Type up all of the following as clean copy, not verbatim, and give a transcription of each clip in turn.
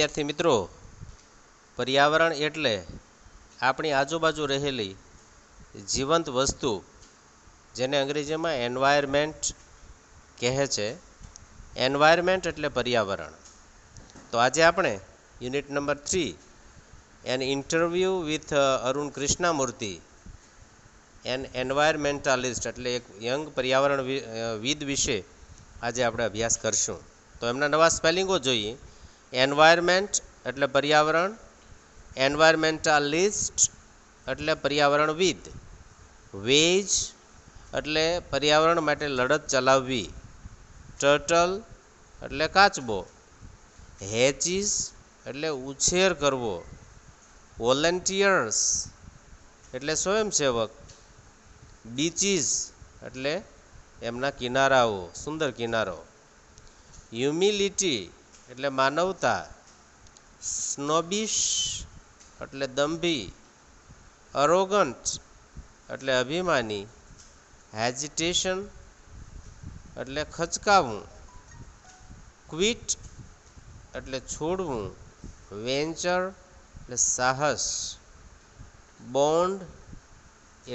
વિદ્યાર્થી મિત્રો, પર્યાવરણ એટલે આપણી આજુબાજુ રહેલી જીવંત વસ્તુ, જેને અંગ્રેજીમાં એન્વાયરમેન્ટ કહે છે. એન્વાયરમેન્ટ એટલે પર્યાવરણ. તો આજે આપણે unit number 3 an interview with Arun Krishnamurthy, an environmentalist એટલે એક યંગ પર્યાવરણવિદ વિશે આજે આપણે અભ્યાસ કરશું. તો એમના નવા સ્પેલિંગો જોઈએ. એન્વાયરમેન્ટ એટલે પર્યાવરણ, એન્વાયરમેન્ટાલિસ્ટ એટલે પર્યાવરણવિદ, વેજ એટલે પર્યાવરણ માટે લડત ચલાવવી, ટર્ટલ એટલે કાચબો, હેચીસ એટલે ઉછેર કરવો, વોલેન્ટિયર્સ એટલે સ્વયંસેવક, બીચીસ એટલે એમના કિનારાઓ, સુંદર કિનારો, હ્યુમિલિટી એટલે માનવતા, સ્નોબિશ એટલે દંભી, અરોગન્ટ એટલે અભિમાની, હેજિટેશન એટલે ખચકાવું, ક્વિટ એટલે છોડવું, વેન્ચર એટલે સાહસ, બોન્ડ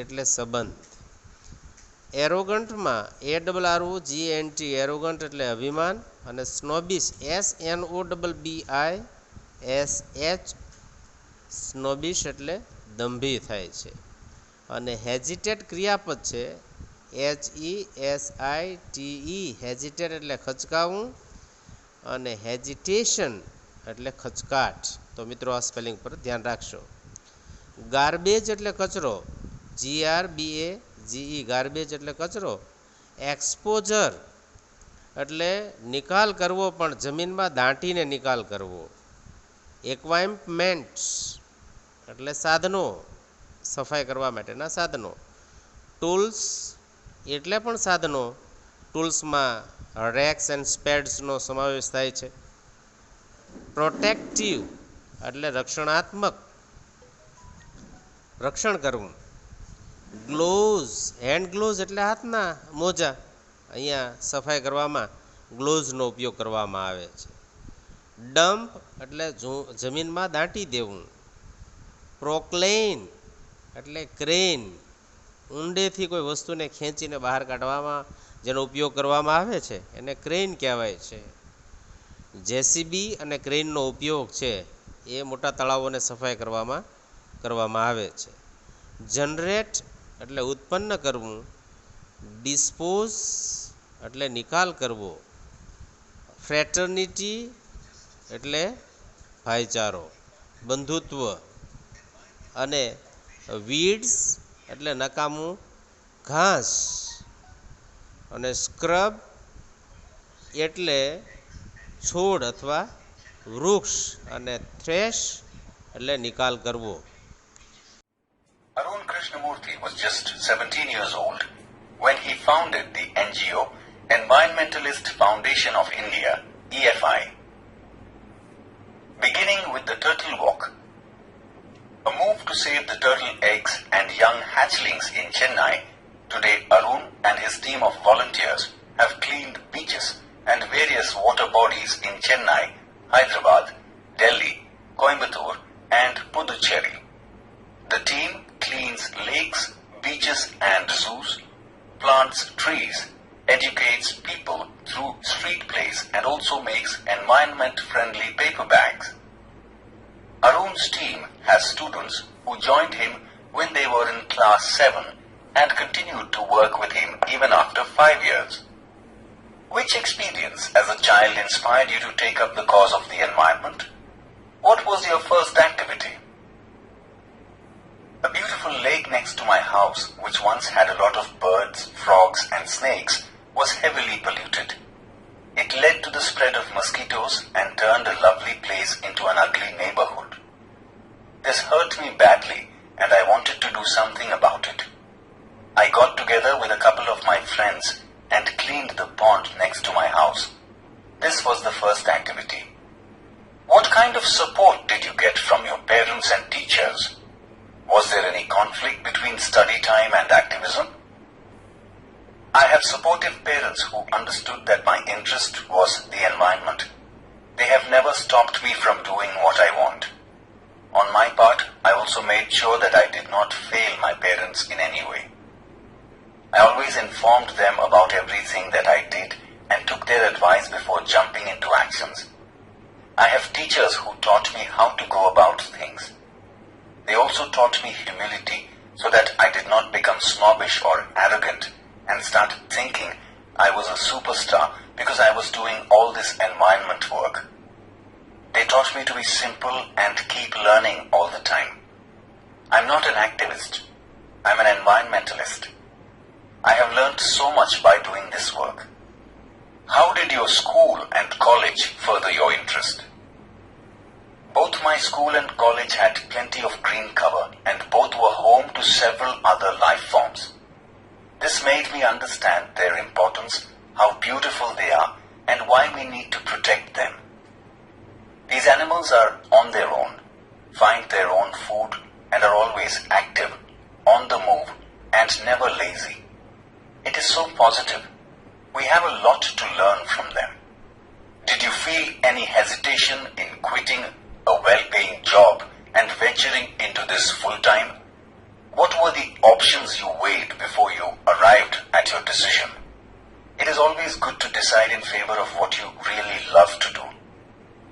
એટલે સંબંધ. એરોગન્ટમાં ARROGNT એરોગન્ટ એટલે અભિમાન, અને સ્નોબિશ SNOBBISH સ્નોબિશ એટલે દંભી થાય છે. અને હેજિટેટ ક્રિયાપદ છે HESITE હેજિટેટ એટલે ખચકાવું, અને હેજિટેશન એટલે ખચકાટ. તો મિત્રો આ સ્પેલિંગ પર ધ્યાન રાખશો. ગાર્બેજ એટલે કચરો, GRBAGE ગાર્બેજ એટલે કચરો. એક્સપોઝર એટલે નિકાલ કરવો, પણ જમીનમાં દાંટીને નિકાલ કરવો. એક્વાઇપમેન્ટ્સ એટલે સાધનો, સફાઈ કરવા માટેના સાધનો. ટૂલ્સ એટલે પણ સાધનો, ટૂલ્સમાં રેક્સ એન્ડ સ્પેડ્સનો સમાવેશ થાય છે. પ્રોટેક્ટિવ એટલે રક્ષણાત્મક, રક્ષણ કરવું. ગ્લોવ્સ હેન્ડ ગ્લોવ્સ એટલે હાથના મોજા, અહીંયા સફાઈ કરવામાં ગ્લોવ્સનો ઉપયોગ કરવામાં આવે છે. ડમ્પ એટલે જમીનમાં દાટી દેવું. પ્રોક્લેઇન એટલે ક્રેન, ઊંડેથી કોઈ વસ્તુને ખેંચીને બહાર કાઢવામાં જેનો ઉપયોગ કરવામાં આવે છે એને ક્રેન કહેવાય છે. જેસીબી અને ક્રેનનો ઉપયોગ છે એ મોટા તળાવોને સફાઈ કરવામાં આવે છે. જનરેટ એટલે ઉત્પન્ન કરવું. ડિસ્પોઝ એટલે નિકાલ કરવો. ફ્રેટર્નિટી એટલે ભાઈચારો, બંધુત્વ. અને વીડ્સ એટલે નકામું ઘાસ. અને સ્ક્રબ એટલે છોડ અથવા વૃક્ષ. અને થ્રેશ એટલે નિકાલ કરવો. Arun Krishnamurthy was just 17 years old when he founded the NGO Environmentalist Foundation of India, EFI. Beginning with the Turtle Walk, a move to save the turtle eggs and young hatchlings in Chennai, today Arun and his team of volunteers have cleaned beaches and various water bodies in Chennai, Hyderabad, Delhi, Coimbatore and Puducherry. The team cleans lakes, beaches and zoos, plants trees, educates people through street plays and also makes environment-friendly paper bags. Arun's team has students who joined him when they were in class 7 and continued to work with him even after 5 years. Which experience as a child inspired you to take up the cause of the environment? What was your first activity? A beautiful lake next to my house, which once had a lot of birds, frogs and snakes, was heavily polluted. It led to the spread of mosquitoes and turned a lovely place into an ugly neighborhood. This hurt me badly and I wanted to do something about it. I got together with a couple of my friends and cleaned the pond next to my house. This was the first activity. What kind of support did you get from your parents and teachers? Was there any conflict between study time and activism? I have supportive parents who understood that my interest was the environment. They have never stopped me from doing what I want. On my part, I also made sure that I did not fail my parents in any way. I always informed them about everything that I did and took their advice before jumping into actions. I have teachers who taught me how to go about things. They also taught me humility so that I did not become snobbish or arrogant and start thinking I was a superstar because I was doing all this environment work. They taught me to be simple and keep learning all the time. I'm not an activist. I'm an environmentalist. I have learned so much by doing this work. How did your school and college further your interest? Both my school and college had plenty of green cover and both were home to several other life forms. This made me understand their importance, how beautiful they are, and why we need to protect them. These animals are on their own, find their own food, and are always active, on the move, and never lazy. It is so positive. We have a lot to learn from them. Did you feel any hesitation in quitting a well-paying job and venturing into this full-time? What were the options you weighed before you arrived at your decision? It is always good to decide in favor of what you really love to do.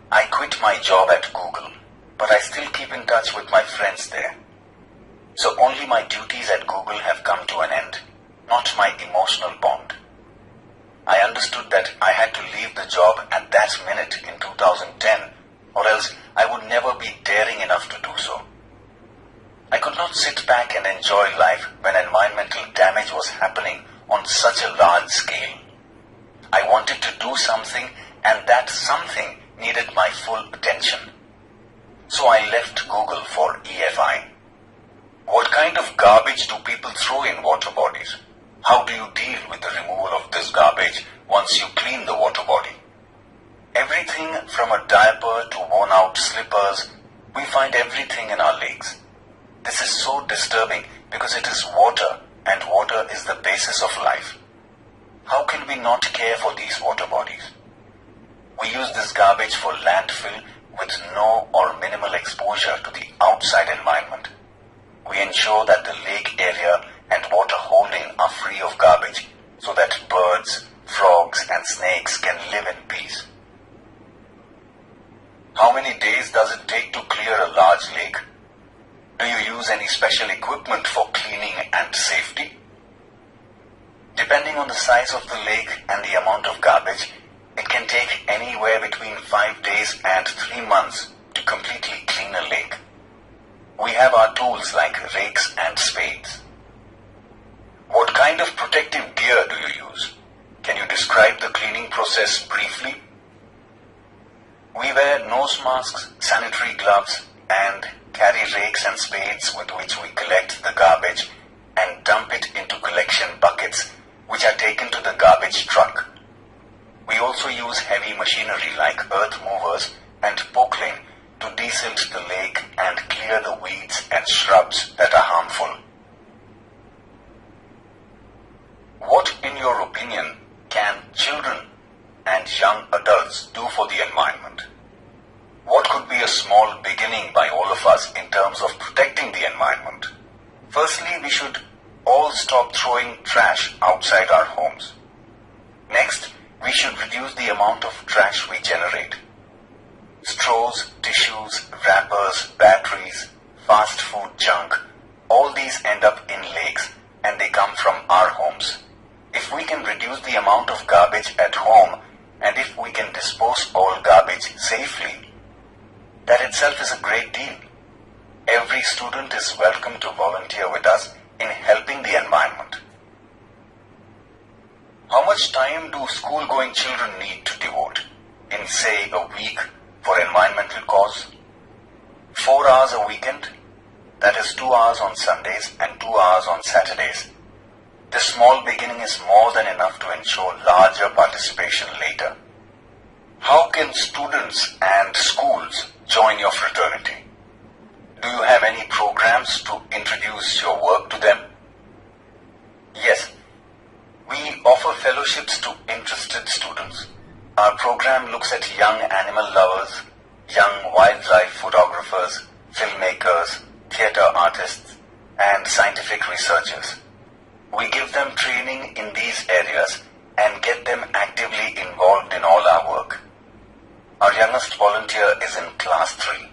I quit my job at Google, but I still keep in touch with my friends there. So only my duties at Google have come to an end, not my emotional bond. I understood that I had to leave the job at that minute in 2010, or else I would never be daring enough to do so. I could not sit back and enjoy life when environmental damage was happening on such a large scale. I wanted to do something, and that something needed my full attention. So I left Google for EFI. What kind of garbage do people throw in water bodies? How do you deal with the removal of this garbage once you clean the water body? Everything from a diaper to worn out slippers, we find everything in our lakes. This is so disturbing because it is water, and water is the basis of life. How can we not care for these water bodies? We use this garbage for landfill with no or minimal exposure to the outside environment. We ensure that the lake area and water holding are free of garbage so that birds, frogs and snakes can live in peace. How many days does it take to clear a large lake? Do you use any special equipment for cleaning and safety? Depending on the size of the lake and the amount of garbage, it can take anywhere between 5 days and 3 months to completely clean a lake. We have our tools like rakes and spades. What kind of protective gear do you use? Can you describe the cleaning process briefly? We wear nose masks, sanitary gloves, and carry rakes and spades with which we collect the garbage and dump it into collection buckets, which are taken to the garbage truck. We also use heavy machinery like earth movers and pokeling to desilt the lake and clear the weeds and shrubs that are harmful. What, in your opinion, can children and young adults do for the environment? What could be a small beginning by all of us in terms of protecting the environment? Firstly, we should all stop throwing trash outside our homes. Next, we should reduce the amount of trash we generate. Straws, tissues, wrappers, batteries, fast food junk, all these end up in lakes and they come from our homes. If we can reduce the amount of garbage at home and if we can dispose all garbage safely, that itself is a great deal. Every student is welcome to volunteer with us in helping the environment. How much time do school-going children need to devote in, say, a week for environmental cause? 4 hours a weekend, that is 2 hours on Sundays and 2 hours on Saturdays. This small beginning is more than enough to ensure larger participation later. How can students and schools join your fraternity? Do you have any programs to introduce your work to them? Yes, we offer fellowships to interested students. Our program looks at young animal lovers, young wildlife photographers, filmmakers, theatre artists, and scientific researchers. We give them training in these areas and get them actively involved in all our work. Our youngest volunteer is in class 3.